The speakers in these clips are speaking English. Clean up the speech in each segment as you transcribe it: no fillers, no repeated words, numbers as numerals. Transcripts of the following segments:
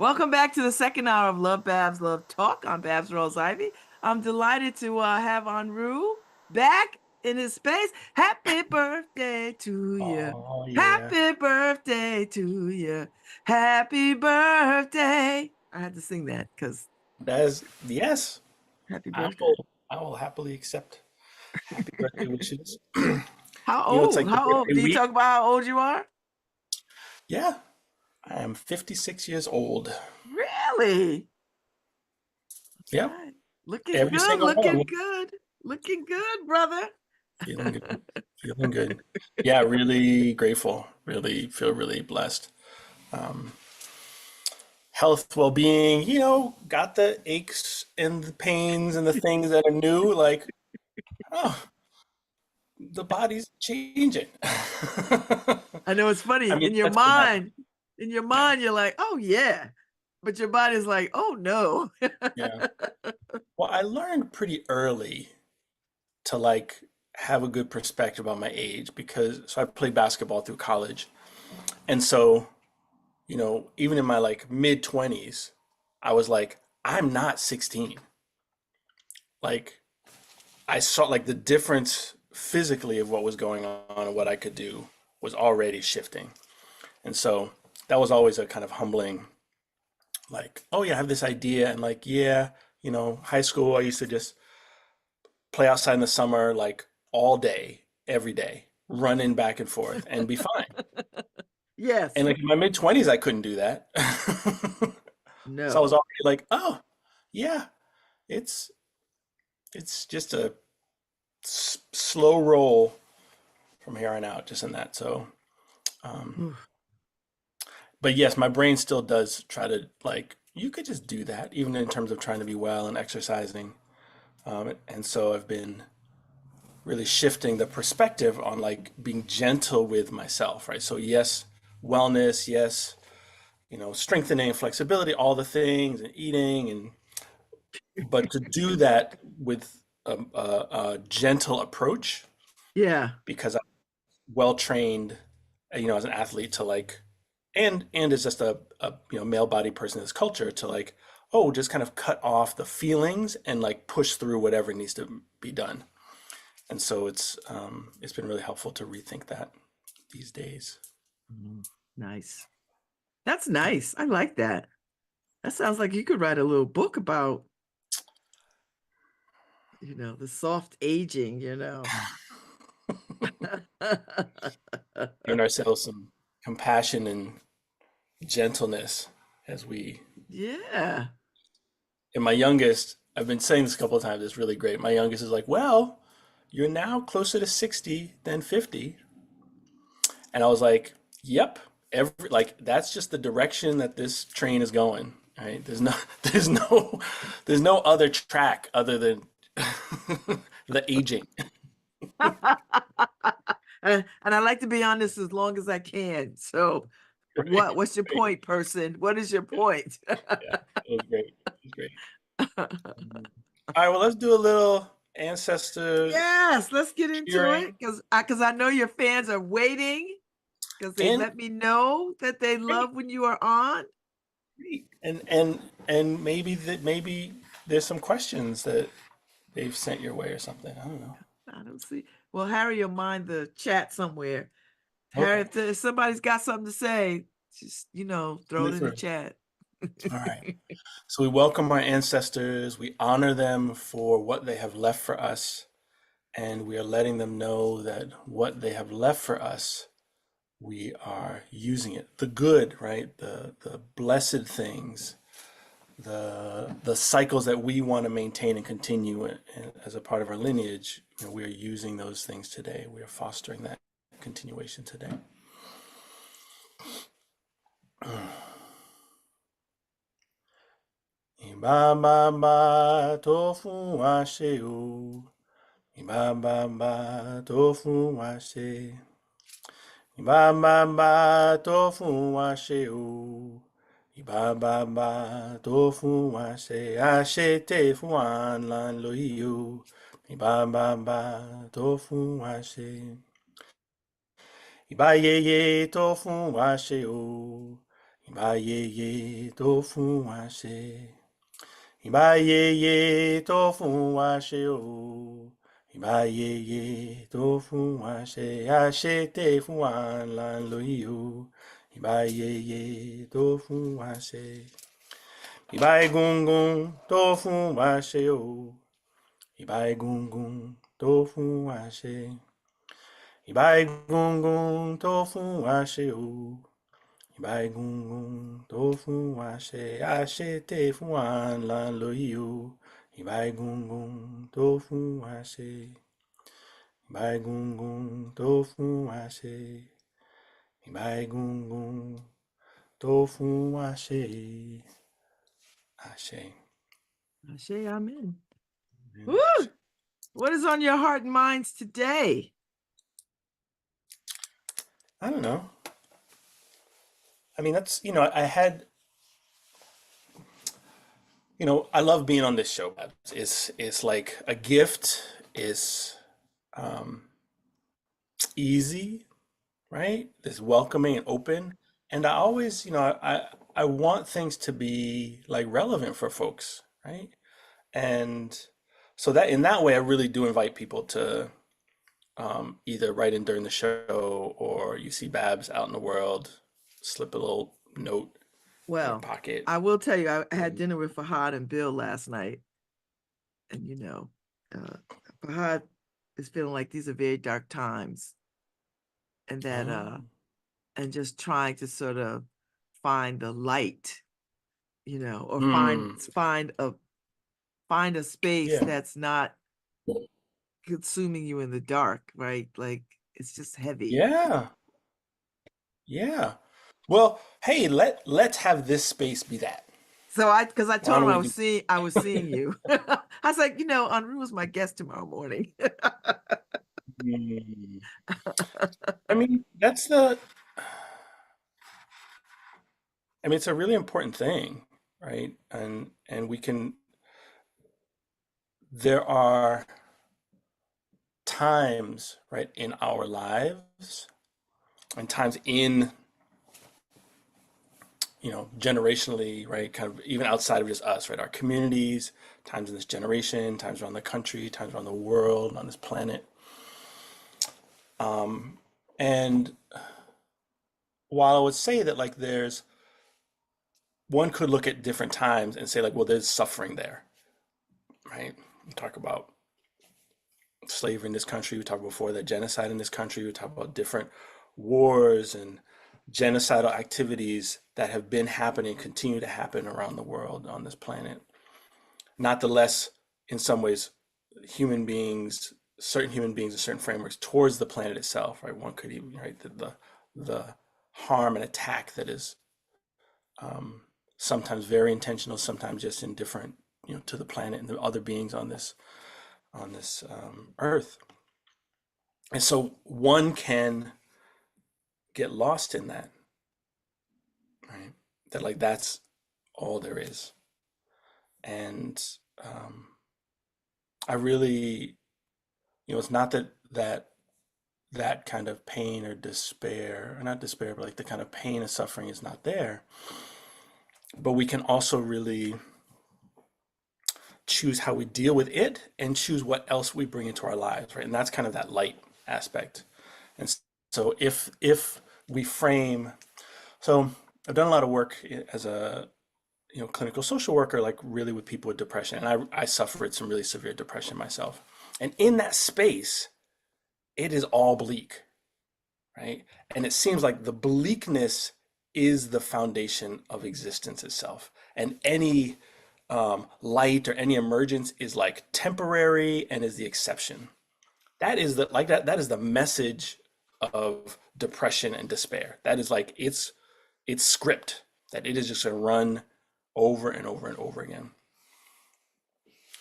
Welcome back to the second hour of Lovebabz Love Talk. I'm Babz Rawls-Ivy. I'm delighted to have Enroue back in his space. Happy birthday to you. Oh yeah. Happy birthday to you. Happy birthday. I had to sing that because That is yes. happy I birthday. will I will happily accept happy birthday wishes. How It's old? like the How old? birthday Do you week. talk about how old you are? Yeah. I am 56 years old. Really? Yep. Right. Looking Every good, single one. looking good. Looking good, brother. Feeling good. Feeling good. Yeah, really grateful. Really feel really blessed. Um, Health, well-being, got the aches and the pains and the things that are new, like, oh, the body's changing. I know it's funny. I mean, In your that's what happens. mind, Yeah. you're like, oh yeah. But your body's like, oh no. Yeah. Well, I learned pretty early to like have a good perspective on my age because so I played basketball through college. And so, even in my like mid 20s, I was like, I'm not 16. Like I saw like the difference physically of what was going on and what I could do was already shifting. And so that was always a kind of humbling, like, oh yeah, I have this idea and like, yeah, high school, I used to just play outside in the summer like all day, every day, running back and forth and be fine. And Yes. like in my mid 20s, I couldn't do that. So I was No. already like, oh, yeah, it's it's just a slow roll from here on out, just in that. So, um, Oof. but yes, my brain still does try to like, you could just do that, even in terms of trying to be well and exercising. And so I've been really shifting the perspective on like being gentle with myself, right? So yes, wellness, yes, strengthening, flexibility, all the things, and eating, and but to do that with a gentle approach Yeah. because I'm well trained, as an athlete to like, and as just a male body person in this culture to like, oh, just kind of cut off the feelings and like push through whatever needs to be done. And so it's been really helpful to rethink that these days. Mm, nice. That's nice. I like that. That sounds like you could write a little book about, the soft aging. Giving ourselves some compassion and gentleness as we. Yeah. And my youngest, I've been saying this a couple of times, it's really great. My youngest is like, well, you're now closer to 60 than 50. And I was like, yep, every like that's just the direction that this train is going. Right? There's no there's no other track other than the aging. And I like to be honest as long as I can. So Right? what's your Right. point, person? What is your point? Yeah, it was great. It was great. All right, well, let's do a little ancestor Yes, let's get into it cheering because I know your fans are waiting because they and let me know that they great, love when you are on. great. And maybe there's some questions that they've sent your way or something. I don't know. I don't see. Well, Harry will mind the chat somewhere. Harry, Okay, if somebody's got something to say, just throw send it it in the through. chat. All right. So we welcome our ancestors. We honor them for what they have left for us, and we are letting them know that what they have left for us, we are using it. The good, right? The blessed things, the cycles that we want to maintain and continue as a part of our lineage. We are using those things today. We are fostering that continuation today. Ibamba tofu washe o. Ibamba tofu washe. Ibamba tofu washe o. Ibamba tofu washe. Ashe te fuan lan lo iyo. Ibamba tofu washe. Ibayeye tofu washe o. ìbá yeye tó fún wa ṣe. Ìbá yeye tó fún wa ṣe o. Ìbá yeye tó fún wa ṣe. Àṣetè fún wa là ń lò yìí o. Ìbá yeye tó fún wa ṣe. Ìbá egungun tó fún wa ṣe o. Ìbá egungun tó fún wa ṣe. Ìbá egungun tó fún wa ṣe o. Ìbá egungun tó fún wa ṣe. Àṣetè fún wa là ń lò yìí o. Ìbá egungun tó fún wa ṣe. Ìbá egungun tó fún wa ṣe. Ìbá egungun tó fún wa ṣe. Àṣẹ. Ashe, amen. Amen. Woo! What is on your heart and minds today? I don't know. I mean, that's, I had, I love being on this show. Babz. It's like a gift. It's easy, right? It's welcoming and open. And I always, I want things to be like relevant for folks, right? And so that in that way, I really do invite people to either write in during the show or you see Babz out in the world, slip a little note in your Well, pocket. I will tell you, I had dinner with Fahad and Bill last night. And, Fahad is feeling like these are very dark times. And that, and just trying to sort of find the light, or find a space Yeah. that's not consuming you in the dark, right? Like it's just heavy. Yeah. Yeah. Well, hey, let's have this space be that. So because I told him Why I don't was we seeing you. I was like, Enroue is my guest tomorrow morning. Hmm. I mean, it's a really important thing, right? And there are times, right, in our lives and times in, generationally, right, kind of even outside of just us, right, our communities, times in this generation, times around the country, times around the world, on this planet. And while I would say that like one could look at different times and say like, well, there's suffering there, right? We talk about slavery in this country. We talked before that genocide in this country. We talk about different wars and genocidal activities that have been happening, continue to happen around the world on this planet. Not the less, in some ways, certain human beings and certain frameworks towards the planet itself, right? One could even, right, the harm and attack that is sometimes very intentional, sometimes just indifferent, to the planet and the other beings on this earth. And so one can get lost in that, right? That like that's all there is. And I really, it's not that kind of pain or despair, or not despair, but like the kind of pain and suffering is not there. But we can also really choose how we deal with it and choose what else we bring into our lives, right? And that's kind of that light aspect. And so if we frame, so I've done a lot of work as a clinical social worker, like really with people with depression, and I suffered some really severe depression myself. And in that space, it is all bleak, right? And it seems like the bleakness is the foundation of existence itself, and any light or any emergence is like temporary and is the exception. That is that is the message of depression and despair. That is like its script, that it is just going to run over and over and over again.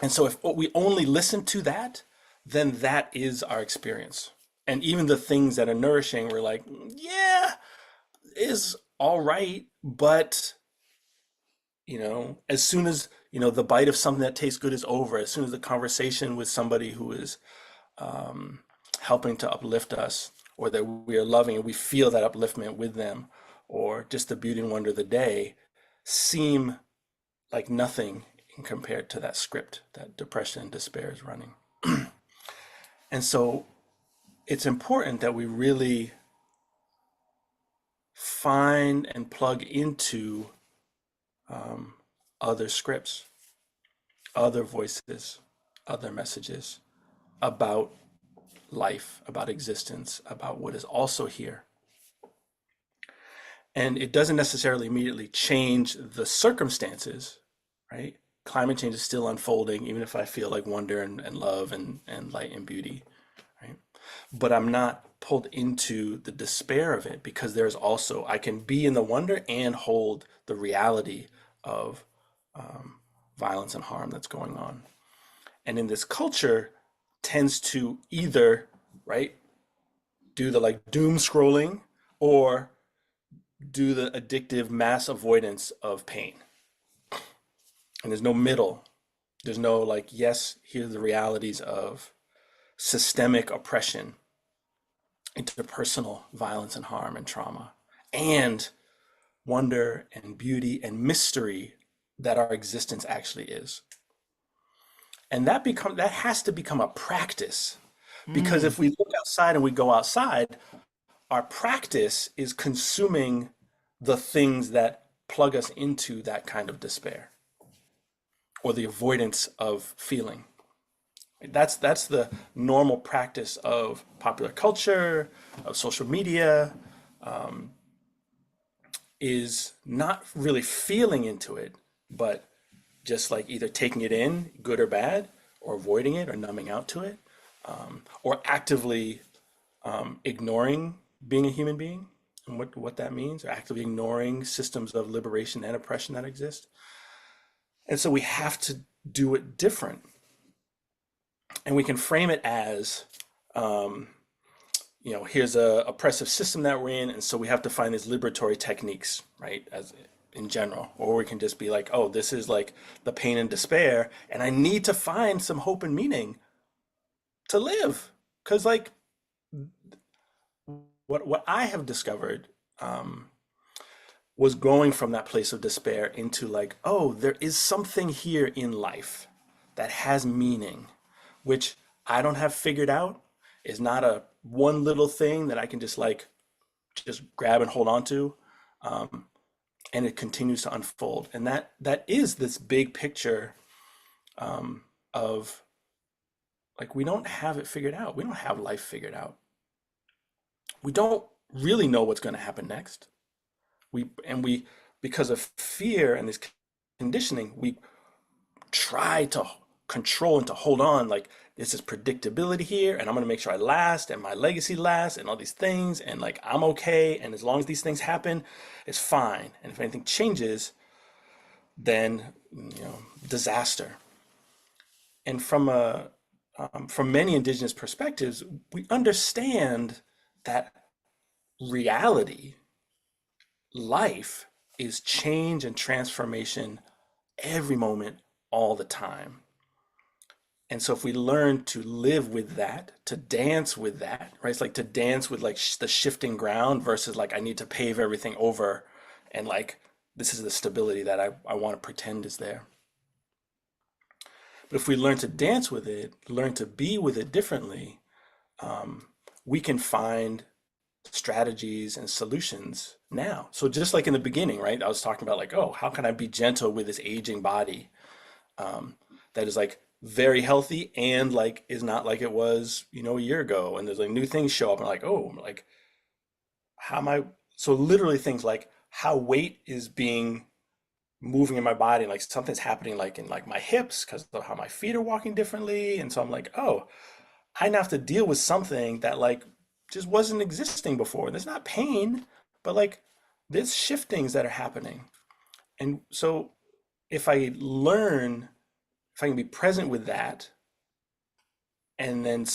And so if we only listen to that, then that is our experience. And even the things that are nourishing, we're like, yeah, is all right, but as soon as the bite of something that tastes good is over, as soon as the conversation with somebody who is helping to uplift us, or that we are loving and we feel that upliftment with them, or just the beauty and wonder of the day seem like nothing compared to that script that depression and despair is running. And so it's important that we really find and plug into um, other scripts, other voices, other messages about life, about existence, about what is also here. And it doesn't necessarily immediately change the circumstances, right? Climate change is still unfolding, even if I feel like wonder and love and light and beauty, right? But I'm not pulled into the despair of it because there's also, I can be in the wonder and hold the reality of violence and harm that's going on. And in this culture tends to either, right, do the like doom scrolling or do the addictive mass avoidance of pain. And there's no middle. There's no like, yes, here's the realities of systemic oppression, interpersonal violence and harm and trauma, and wonder and beauty and mystery that our existence actually is. And that has to become a practice, because Mm. if we look outside and we go outside, our practice is consuming the things that plug us into that kind of despair or the avoidance of feeling. That's the normal practice of popular culture, of social media, is not really feeling into it, but just like either taking it in, good or bad, or avoiding it or numbing out to it, or actively ignoring being a human being and what that means, or actively ignoring systems of liberation and oppression that exist. And so we have to do it different. And we can frame it as, um, here's a oppressive system that we're in, and so we have to find these liberatory techniques, right? As in general, or we can just be like, oh, this is like the pain and despair, and I need to find some hope and meaning to live, because like what I have discovered um, was going from that place of despair into like, oh, there is something here in life that has meaning, which I don't have figured out, is not a one little thing that I can just grab and hold on to. Um, and it continues to unfold. And that is this big picture of like, we don't have it figured out. We don't have life figured out. We don't really know what's going to happen next. We because of fear and this conditioning, we try to control and to hold on, like this is predictability here, and I'm going to make sure I last and my legacy lasts and all these things, and like I'm okay, and as long as these things happen, it's fine. And if anything changes, then disaster. And from many indigenous perspectives, we understand that reality, life, is change and transformation every moment, all the time. And so if we learn to live with that, to dance with that, right? It's like to dance with like the shifting ground versus like I need to pave everything over and like this is the stability that I want to pretend is there. But if we learn to dance with it, learn to be with it differently, we can find strategies and solutions now. So just like in the beginning, right? I was talking about like, oh, how can I be gentle with this aging body that is like very healthy and like is not like it was, a year ago. And there's like new things show up and like, oh, like how am I? So literally things like how weight is being moving in my body, like something's happening like in like my hips because of how my feet are walking differently. And so I'm like, oh, I now have to deal with something that like just wasn't existing before. There's not pain, but like there's shiftings that are happening. And so if I learn, if I can be present with that and then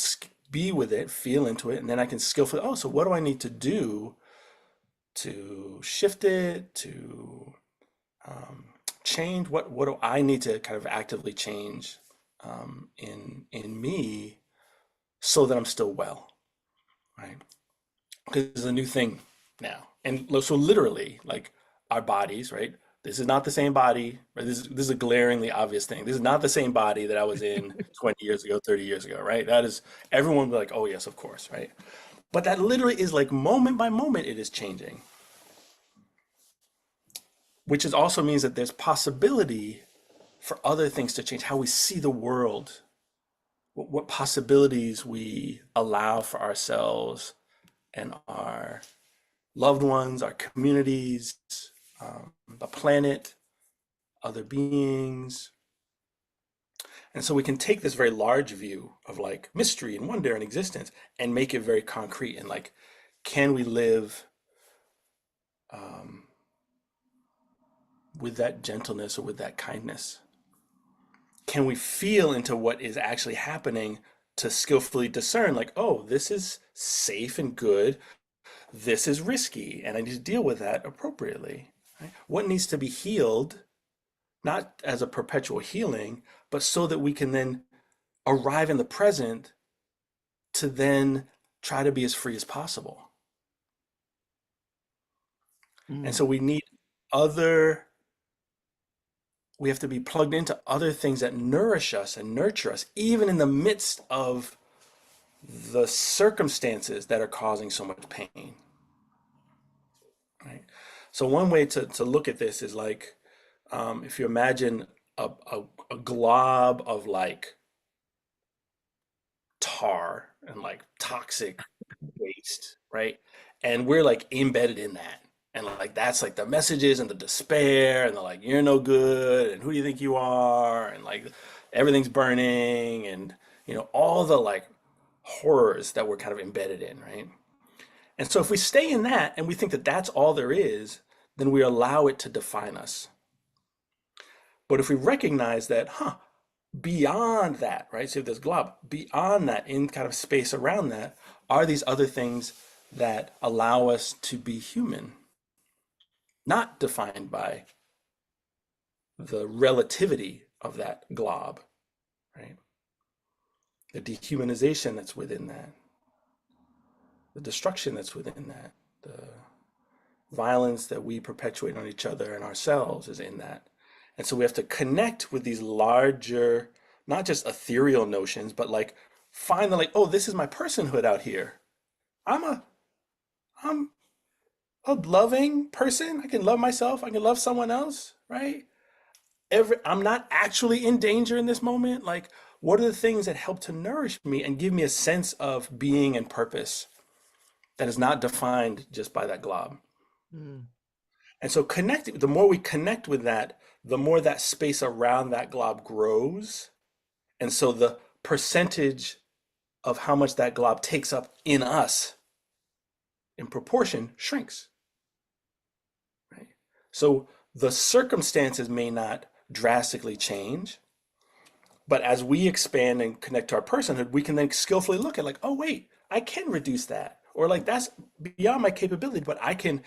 be with it, feel into it, and then I can skillfully, oh, so what do I need to do to shift it, to change? What do I need to kind of actively change in me so that I'm still well, right? Because it's a new thing. now. And so literally, like our bodies, right? This is not the same body, right? This is a glaringly obvious thing. This is not the same body that I was in 20 years ago, 30 years ago, right? That is everyone will be like, oh yes, of course, right? But that literally is like moment by moment it is changing, which is also means that there's possibility for other things to change, how we see the world, what possibilities we allow for ourselves and our loved ones, our communities, the planet, other beings. And so we can take this very large view of like mystery and wonder and existence and make it very concrete and like, can we live um, with that gentleness or with that kindness? Can we feel into what is actually happening to skillfully discern like, oh, this is safe and good, this is risky, and I need to deal with that appropriately, right? What needs to be healed, not as a perpetual healing, but so that we can then arrive in the present to then try to be as free as possible. And Mm. so we need other, we have to be plugged into other things that nourish us and nurture us, even in the midst of the circumstances that are causing so much pain, right? So one way to look at this is like, if you imagine a glob of like tar and like toxic waste, right? And we're like embedded in that. And like that's like the messages and the despair and the like you're no good and who do you think you are and like everything's burning and all the like horrors that we're kind of embedded in, right? And so if we stay in that and we think that that's all there is, then we allow it to define us. But if we recognize that, beyond that, right? So if there's glob, beyond that, in kind of space around that, are these other things that allow us to be human, not defined by the relativity of that glob, right? The dehumanization that's within that, the destruction that's within that, the violence that we perpetuate on each other and ourselves is in that. And so we have to connect with these larger, not just ethereal notions, but like find the like, oh, this is my personhood out here. I'm a I'm a loving person. I can love myself. I can love someone else, right? I'm not actually in danger in this moment. Like, what are the things that help to nourish me and give me a sense of being and purpose that is not defined just by that glob? Mm. And so connecting, the more we connect with that, the more that space around that glob grows. And so the percentage of how much that glob takes up in us in proportion shrinks, right? So the circumstances may not drastically change, but as we expand and connect to our personhood, we can then skillfully look at like, oh, wait, I can reduce that. Or like that's beyond my capability, but I can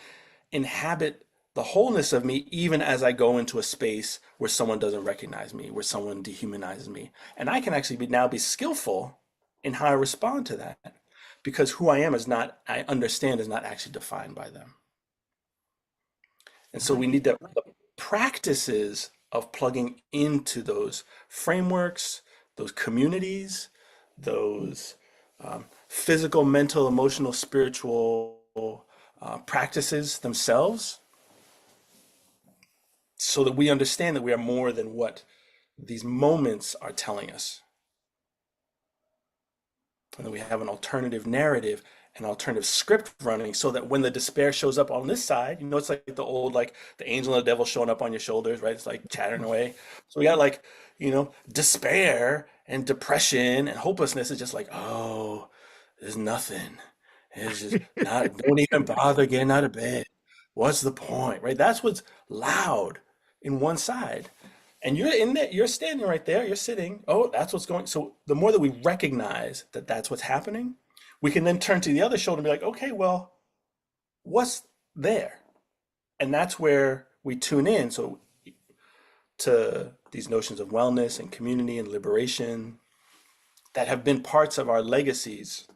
inhabit the wholeness of me even as I go into a space where someone doesn't recognize me, where someone dehumanizes me. And I can actually now be skillful in how I respond to that because who I am is not, I understand, is not actually defined by them. And so we Right. need the practices of plugging into those frameworks, those communities, those physical, mental, emotional, spiritual practices themselves so that we understand that we are more than what these moments are telling us. And then we have an alternative narrative, an alternative script running so that when the despair shows up on this side, it's like the old, like the angel and the devil showing up on your shoulders, right? It's like chattering away. So we got like, despair and depression and hopelessness is just like, oh, there's nothing. It's just not, don't even bother getting out of bed. What's the point, right? That's what's loud in one side. And you're in there, you're standing right there, you're sitting. Oh, that's what's going. So the more that we recognize that that's what's happening, we can then turn to the other shoulder and be like, okay, well, what's there? And that's where we tune in. So to these notions of wellness and community and liberation that have been parts of our legacies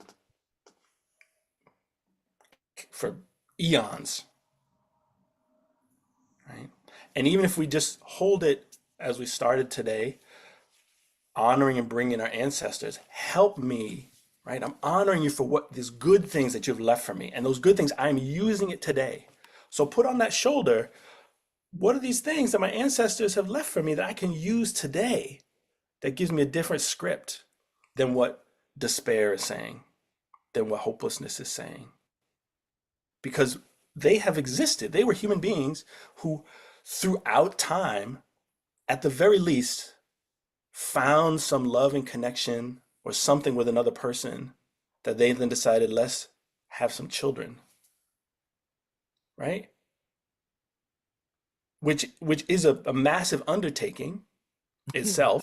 for eons, right? And even if we just hold it as we started today, honoring and bringing our ancestors, help me, right? I'm honoring you for what these good things that you've left for me. And those good things, I'm using it today. So put on that shoulder, what are these things that my ancestors have left for me that I can use today that gives me a different script than what despair is saying, than what hopelessness is saying? Because they have existed. They were human beings who, throughout time, at the very least, found some love and connection or something with another person that they then decided, let's have some children, right? Which is a massive undertaking itself,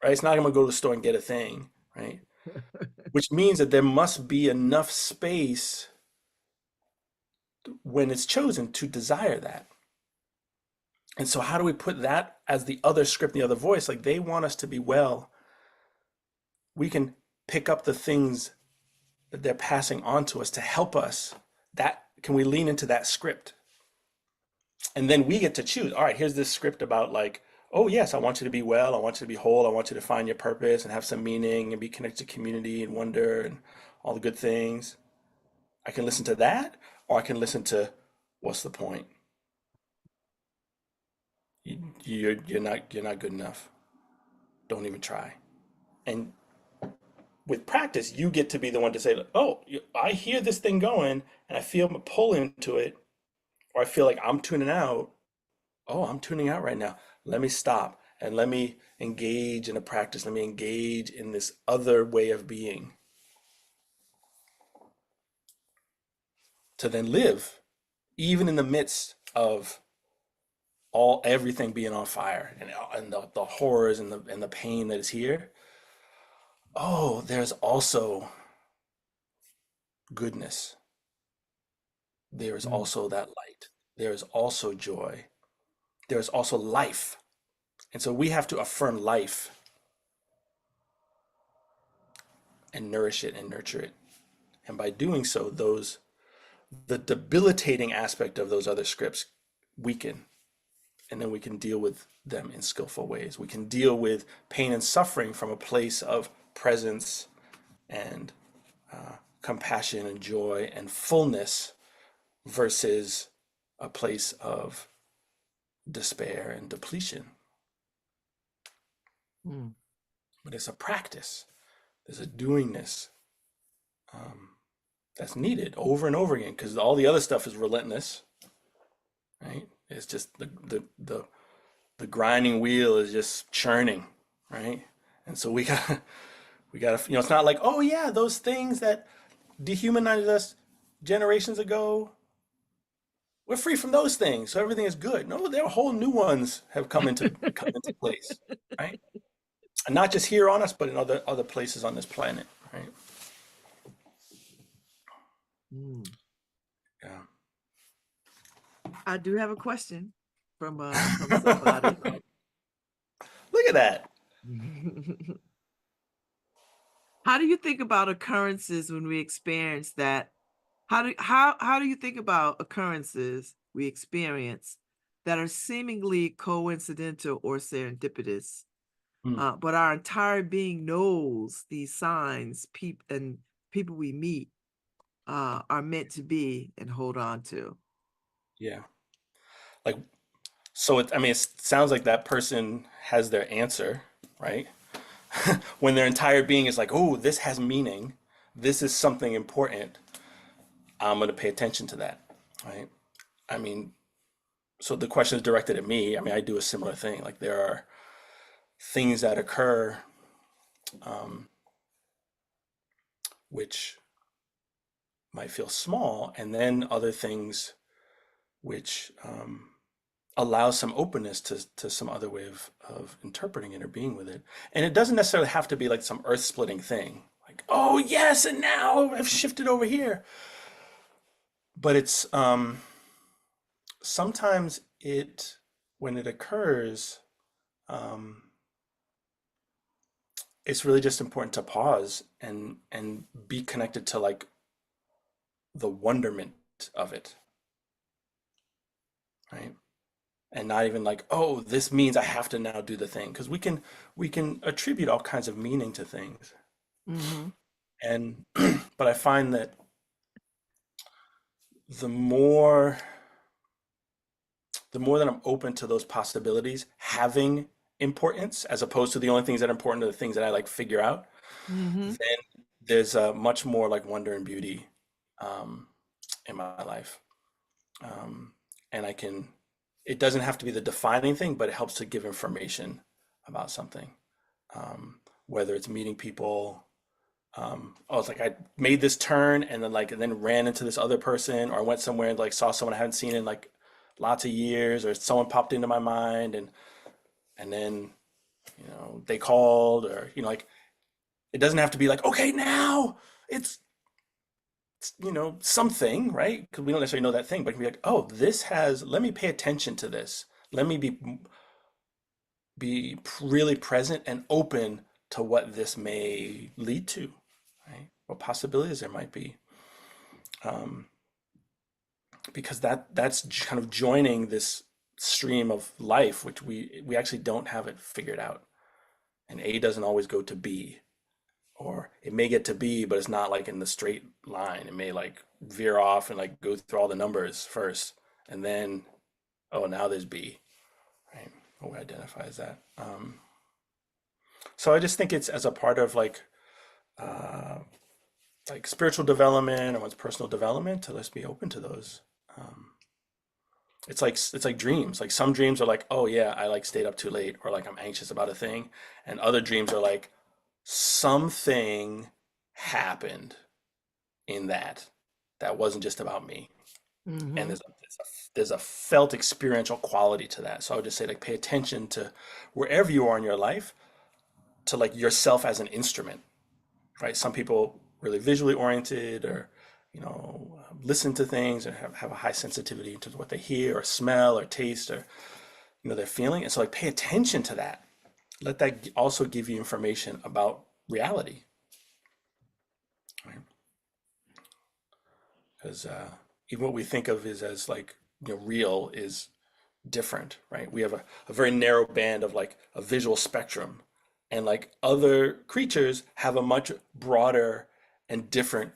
right? It's not I'm gonna go to the store and get a thing, right? Which means that there must be enough space when it's chosen to desire that. And so how do we put that as the other script, the other voice? Like they want us to be well. We can pick up the things that they're passing on to us to help us. That can we lean into that script? And then we get to choose. All right, here's this script about like, oh yes, I want you to be well, I want you to be whole, I want you to find your purpose and have some meaning and be connected to community and wonder and all the good things. I can listen to that, or I can listen to what's the point? You're not good enough. Don't even try. And with practice, you get to be the one to say, "Oh, I hear this thing going, and I feel a pull into it, or I feel like I'm tuning out. Oh, I'm tuning out right now. Let me stop and let me engage in a practice. Let me engage in this other way of being to then live, even in the midst of everything being on fire and the horrors and the pain that is here. Oh, there's also goodness. There is Mm. also that light. There is also joy. There is also life. And so we have to affirm life and nourish it and nurture it. And by doing so, the debilitating aspect of those other scripts weaken. And then we can deal with them in skillful ways. We can deal with pain and suffering from a place of presence and compassion and joy and fullness versus a place of despair and depletion. Mm. But it's a practice. There's a doingness um, that's needed over and over again because all the other stuff is relentless, right? It's just the grinding wheel is just churning, right? And so we gotta, it's not like, oh yeah, those things that dehumanized us generations ago, we're free from those things, so everything is good. No, there are whole new ones have come into place, right? And not just here on us, but in other places on this planet, right? Mm. Yeah. I do have a question from somebody. Look at that. How do you think about occurrences when we experience that? How do you think about occurrences we experience that are seemingly coincidental or serendipitous, Hmm. but our entire being knows these signs, and people we meet are meant to be and hold on to? Yeah. Like, so I mean, it sounds like that person has their answer, right? When their entire being is like, oh, this has meaning. This is something important. I'm going to pay attention to that, right? I mean, so the question is directed at me. I mean, I do a similar thing. Like, there are things that occur um, which might feel small, and then other things which allow some openness to some other way of interpreting it or being with it. And it doesn't necessarily have to be like some earth splitting thing, like, oh, yes, and now I've shifted over here. But it's sometimes when it occurs, um, it's really just important to pause and be connected to like the wonderment of it. right? And not even like, oh, this means I have to now do the thing, because we can attribute all kinds of meaning to things. Mm-hmm. And but I find that the more the more that I'm open to those possibilities having importance, as opposed to the only things that are important are the things that I like figure out, Mm-hmm. then there's much more like wonder and beauty um, in my life. Um, and it doesn't have to be the defining thing, but it helps to give information about something. Whether it's meeting people, oh, it's like I made this turn and then ran into this other person, or I went somewhere and like saw someone I hadn't seen in like lots of years, or someone popped into my mind and then they called, or like it doesn't have to be like, okay, now it's something, right? Because we don't necessarily know that thing, but it can be like, oh, let me pay attention to this. Let me be really present and open to what this may lead to, right? What possibilities there might be. Um, because that's kind of joining this stream of life, which we actually don't have it figured out. And A doesn't always go to B, or it may get to B, but it's not like in the straight line. It may like veer off and like go through all the numbers first, and then oh, now there's B, right? What we identify as that. So I just think it's as a part of uh, like spiritual development or one's personal development to let's be open to those. Um, it's like dreams. Like some dreams are like, oh yeah, I like stayed up too late, or like I'm anxious about a thing, and other dreams are like something happened in that wasn't just about me, and Mm-hmm. there's a felt experiential quality to that. So I would just say like pay attention to wherever you are in your life, to like yourself as an instrument, right? Some people really visually oriented, or listen to things and have a high sensitivity to what they hear or smell or taste, or they're feeling. And so like pay attention to that. Let that also give you information about reality, right? Because even what we think of is as like real is different, right? We have a very narrow band of like a visual spectrum, and like other creatures have a much broader and different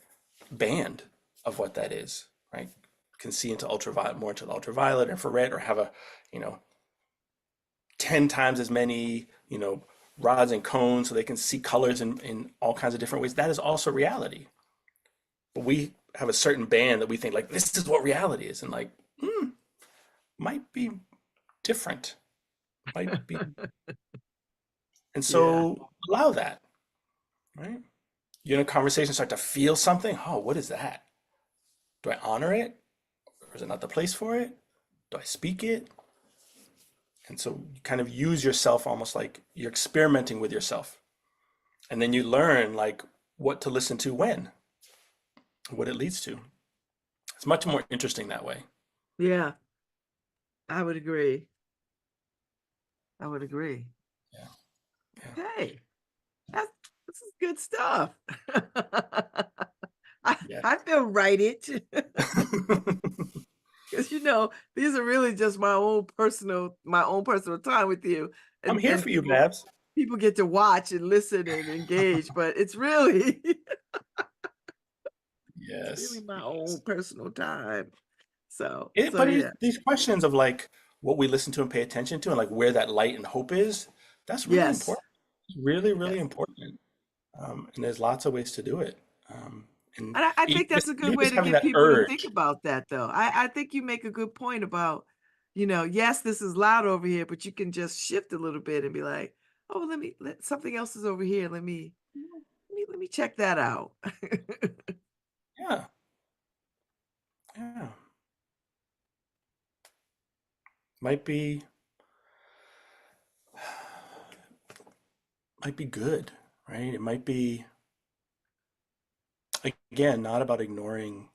band of what that is, right? Can see into ultraviolet, more into the ultraviolet, infrared, or have a you know 10 times as many rods and cones, so they can see colors in all kinds of different ways. That is also reality. But we have a certain band that we think like this is what reality is, and like might be different, might be. And Yeah. so allow that, right? You're in a conversation, start to feel something. Oh, what is that? Do I honor it? Or is it not the place for it? Do I speak it? And so you kind of use yourself almost like you're experimenting with yourself. And then you learn like what to listen to when, what it leads to. It's much more interesting that way. Yeah. I would agree. I would agree. Yeah. Yeah. Hey, that's this is good stuff. I Yeah. I feel righted because these are really just my own personal time with you, I'm and here and for you, people Babs. people get to watch and listen and engage, but it's really it's really Yes. my own Yes. personal time. So It, so but yeah. these questions of like what we listen to and pay attention to, and like where that light and hope is, that's really Yes. important. It's really, really Yes. important. And there's lots of ways to do it. And And I even think that's a good even way just to having get that people to think urge. about that, though. I think you make a good point about, yes, this is loud over here, but you can just shift a little bit and be like, oh, something else is over here. Let me check that out. Yeah, yeah. Might be might be good, right? It might be, again, not about ignoring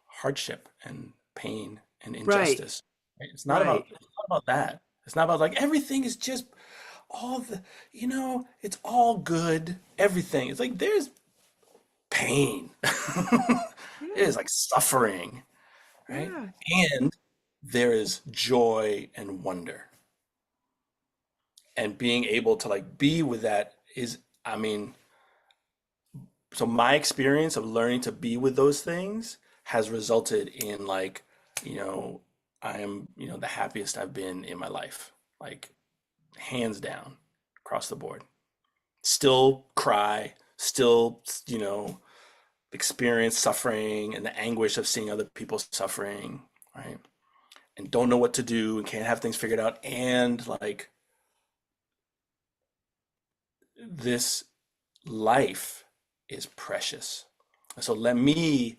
hardship and pain and Right, injustice. Right? right. It's not about that. It's not about like everything is just it's all good. Everything. It's like there's pain. Yeah, There's like suffering, right? yeah. And there is joy and wonder. And being able to like be with that is, I mean, so my experience of learning to be with those things has resulted in like, you know, I am, you know, the happiest I've been in my life, like hands down across the board. Still cry, still, you know, experience suffering and the anguish of seeing other people suffering, right? And don't know what to do and can't have things figured out. And like this life is precious. So let me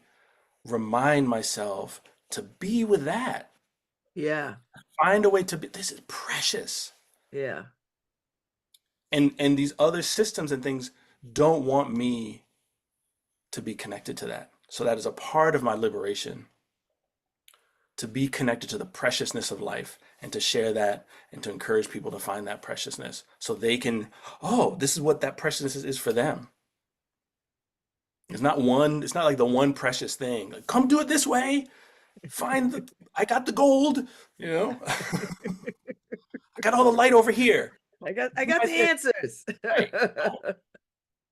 remind myself to be with that. Yeah. Find a way to be, this is precious. Yeah. And these other systems and things don't want me to be connected to that. So that is a part of my liberation, to be connected to the preciousness of life and to share that and to encourage people to find that preciousness so they can, oh, this is what that preciousness is for them. It's not like the one precious thing. Like, come do it this way. I got the gold, you know. I got all the light over here. I got the answers. Right.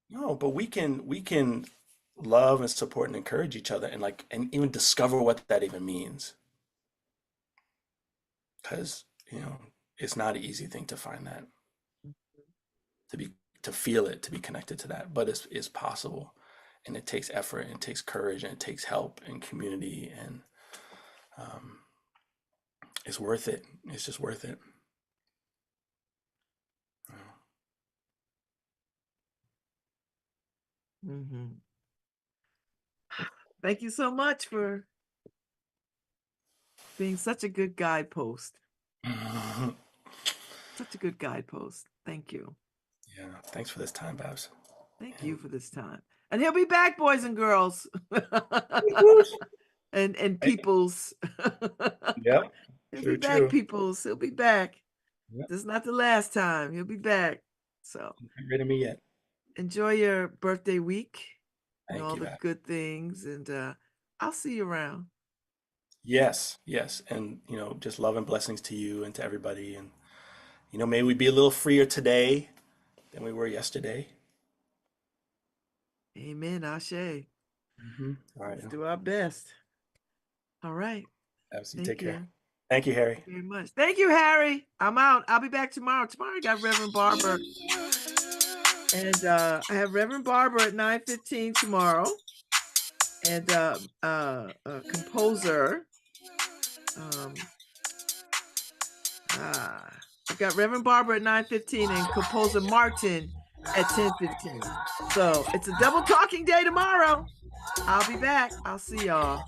No, but we can love and support and encourage each other and like and even discover what that even means. Because, you know, it's not an easy thing to find that, to feel it, to be connected to that, but it's possible. And it takes effort and it takes courage and it takes help and community and it's worth it. It's just worth it. Mm-hmm. Thank you so much for being such a good guidepost. Such a good guidepost. Thank you. Yeah. Thanks for this time, Babz. Thank you for this time. And he'll be back, boys and girls. and peoples. Yep. He'll be back, peoples. He'll be back. Yep. This is not the last time. He'll be back. So not rid of me yet. Enjoy your birthday week and all you, the Babz. good things. And I'll see you around. Yes, yes. And, you know, just love and blessings to you and to everybody. And, you know, may we be a little freer today than we were yesterday. Amen. Ashe. Mm-hmm. All right. Let's do our best. All right. Absolutely. Take care. Thank you, Harry. Thank you very much. Thank you, Harry. I'm out. I'll be back tomorrow. Tomorrow I got Reverend Barber. And I have Reverend Barber at 9:15 tomorrow. And a composer. I've got Reverend Barber at 9:15 and composer Martin at 10:15. So it's a double talking day tomorrow. I'll be back. I'll see y'all.